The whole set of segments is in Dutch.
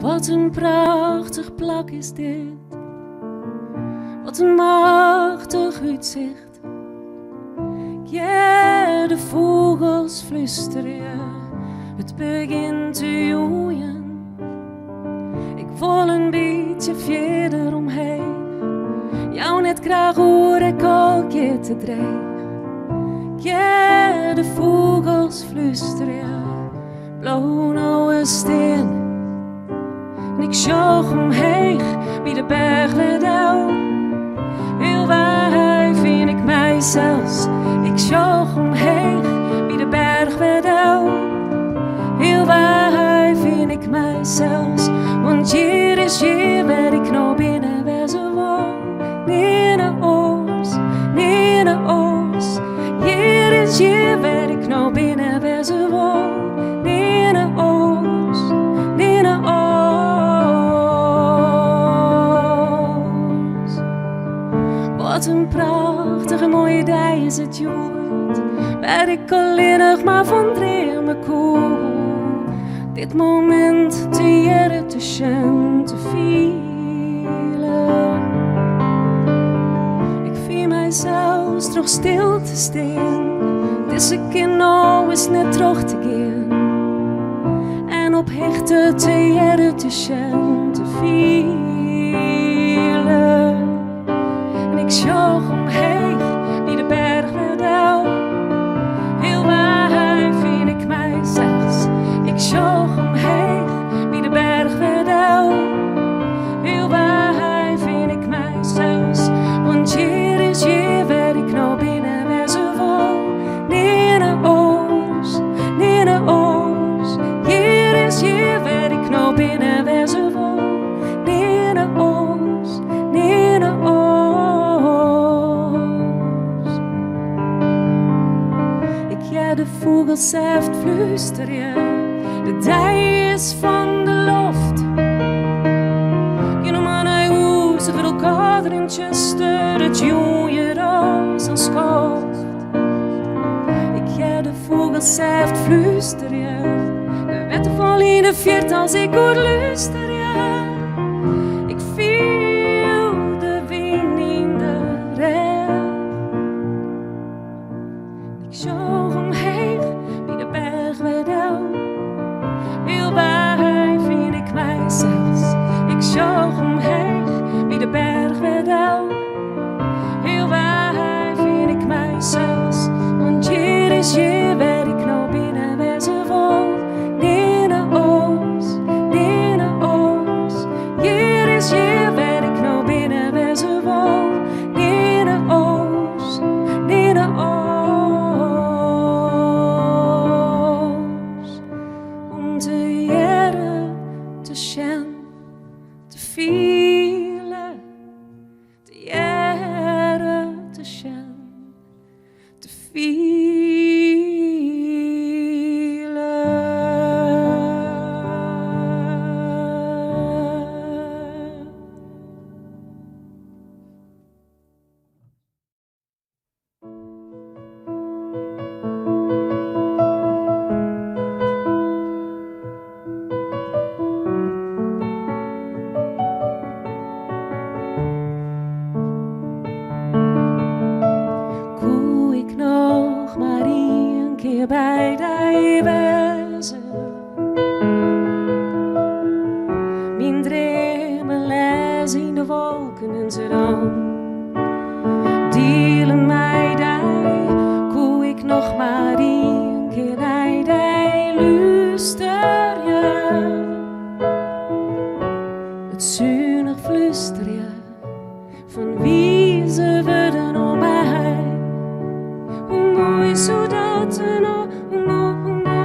Wat een prachtig plak is dit. Wat een machtig uitzicht. Ja, de vogels flusteren. Het begint te joeien. Ik wil een beetje verder omheen. Jou net graag hoor ik al keer te dreig. Ja, de vogels flusteren. Blauw nauwe steen. En ik zag omheen bij de berg werd al. Heel waar vind ik mij zelfs. Ik zag omheen bij de berg werd al. Heel waar vind ik mij zelfs. Want hier is hier waar ik nou binnen waar ze woon. Neer naar oors, neer naar oors. Hier is hier waar ik nou binnen waar ze woon. Neer naar oors, neer naar oors. Wat een prachtige mooie dag is het jood. Waar ik alleen nog maar van dromen kon. Dit moment te jaren te schön te vielen. Ik vind mijzelf nog stil te staan. Dus ik kan nou eens net terug te gaan. En op hechte te jaren te schön te vielen. En ik zag omheen wie de berg werd al. Heel waar vind ik mij zelfs. Ik zag omheen wie de berg werd al. Heel waar vind ik mij zelfs. Want hier is hier waar ik nou binnen waar ze woon. Neer naar oors, neer naar oors. Hier is hier waar ik nou binnen waar ze woon. Neer naar oors, neer naar oors. Ik ja de vogels zelf flusteren. De dij is van de loft. Geen man hij hoe ze voor elkaar in Chester. Het jonge roos en schoft. Ik ja de vogels zelf flusteren. De wetten van in de viert als ik hoor luisteren. Ik viel de wind in de rem. Ik zag omheen wie de berg werd al. Heel waar vind ik mij zelfs. Ik zag omheen wie de berg werd al. Heel waar vind ik mij zelfs. Want hier is hier waar ik nou binnen waar ze woon. Neer naar oors, neer naar oors. Hier is hier waar ik nou binnen waar ze woon. Neer naar oors, neer naar oors. Om te jaren te schön, te vielen. Te jaren te schön, te vielen. Koe ik nog maar een keer bij die wezen. Mijn dromen lezen in de wolken en ze dan delen mij die. Koe ik nog maar een keer bij die luister je. Het zuinig fluister je van wie ze worden om mij. Hoe mooi zodat ze nou, hoe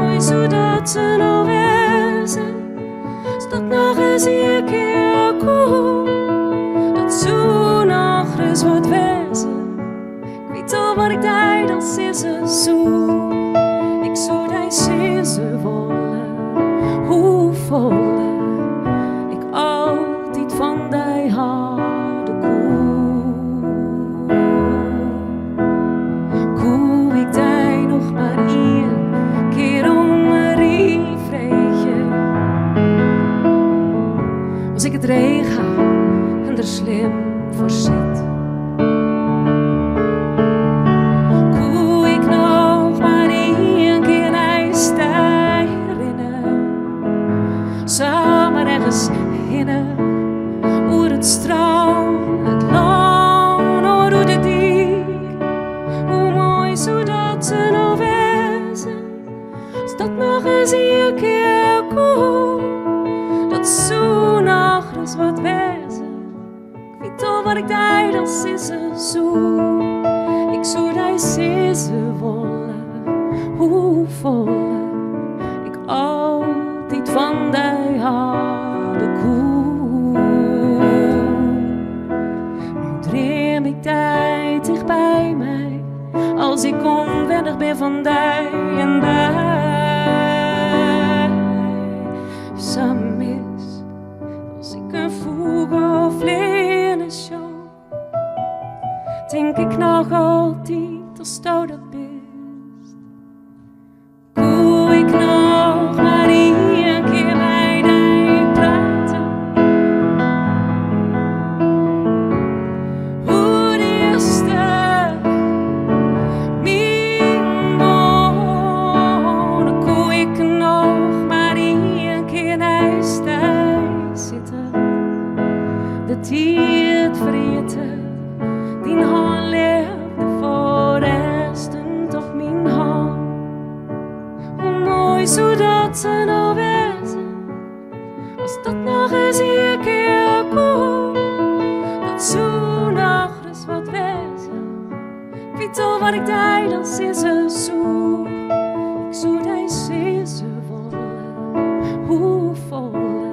mooi zodat ze nou wezen. Zodat nog eens een keer koe, dat zo nog eens wat wezen. Ik weet al wat ik deed, dan zie ze zo. Ik zou die zie ze wollen, hoe volle ik altijd van die harde koe. Koe ik die nog maar een keer om een riefreetje. regen en er slim voor zit. Koe ik nog maar één keer naar stijl herinneren. Samen ergens hinnen, oer het strand, het land, oer de diek. Hoe mooi zou dat ze nou wezen, als dat nog eens een keer kon. Dat zou nog eens wat wezen. Ik weet al wat ik deed als is ze zo. Ik zou die zissen wollen, hoe volle ik altijd van die harde koe. Nu dream ik die dicht bij mij, als ik onwennig ben van die en die. Samen is, als ik een vogel of vliegen show, denk ik nog altijd als jou dat bent. Koe ik nog maar één keer bij die praten. Hoe de eerste mijn wonen. Koe ik nog maar één keer naast die zitten. Dat die het vergeten. Die hand leefde voorrestend op mijn hand. Hoe mooi zou dat ze nou wezen, als dat nog eens een keer kon. Dat zou nog eens wat wezen. Ik weet al wat ik deed als ze zo. Ik zou die zissen wollen, hoe volle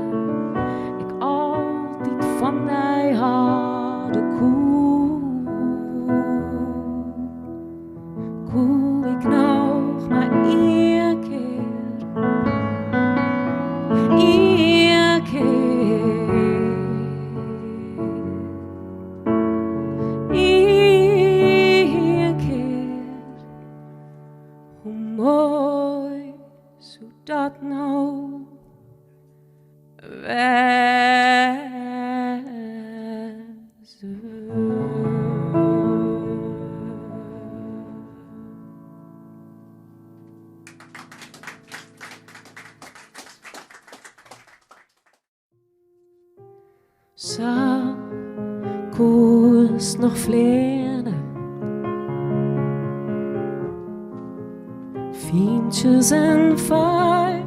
ik altijd van die harde koe. Koe ik nog maar één keer, één keer, één keer. Hoe mooi zou dat nou wezen. Sa koers nog vleerde, fientjes en vaai.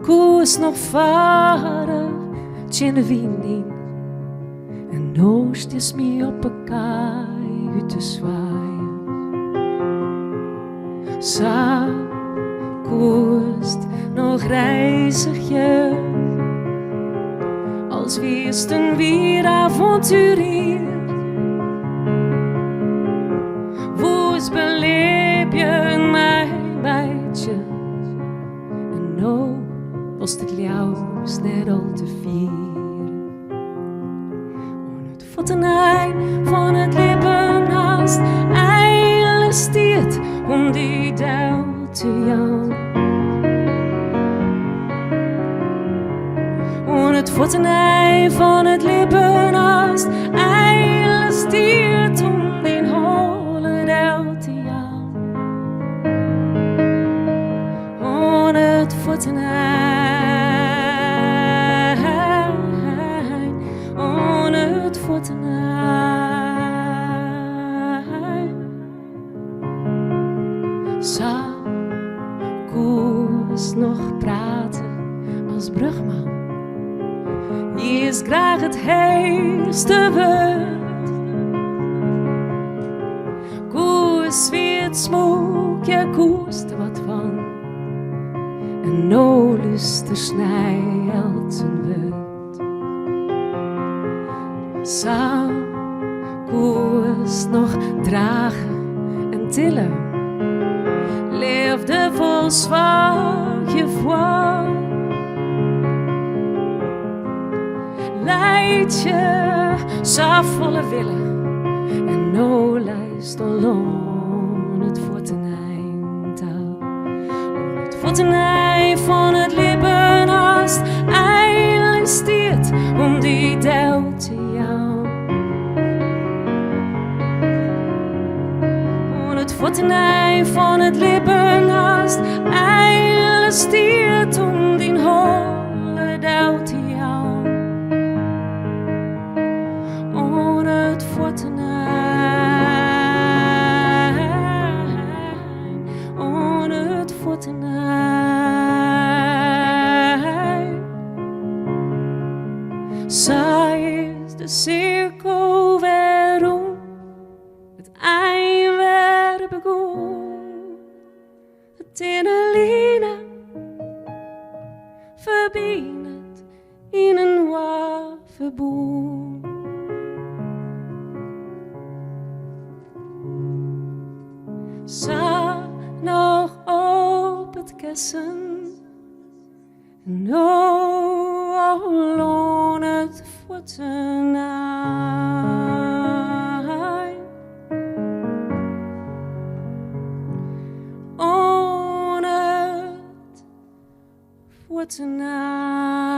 Koers nog varen, tjene winding, en noost is me op een kaai uit te zwaaien. Sa koers nog reizig je, als wisten weer avonturier. Woest beleef je mijn bijtje, en nou was het jouws net al te vier. En het voetenij van het lippen haast eindelijk stiert om die duil te jou. Het voetenij van het lippenast eindelijk stiert om die holle duil te jou. On het voetenij, on het voetenij. Zou koers nog praten als brugman? Je is graag het heerste woord. Koers wie het smook, je koest er wat van. En no lust de snijelt zijn woord. Zou koers nog dragen en tillen, leefde vol zwak je voor. Leid je zo volle willen en no lijst alone het voetenij touw. Het voetenij van het lippenast. om die deelt jou. En het fortuin van het lippenhaast, eile stiert om die holle deelt jou. En het fortuin, en het fortuin. Zij is de cirkel weer om, het eind weer begon. Het innerlijke verbindt in een waffenboom. Zij nog op het kussen, no het fortuin. On het fortuin.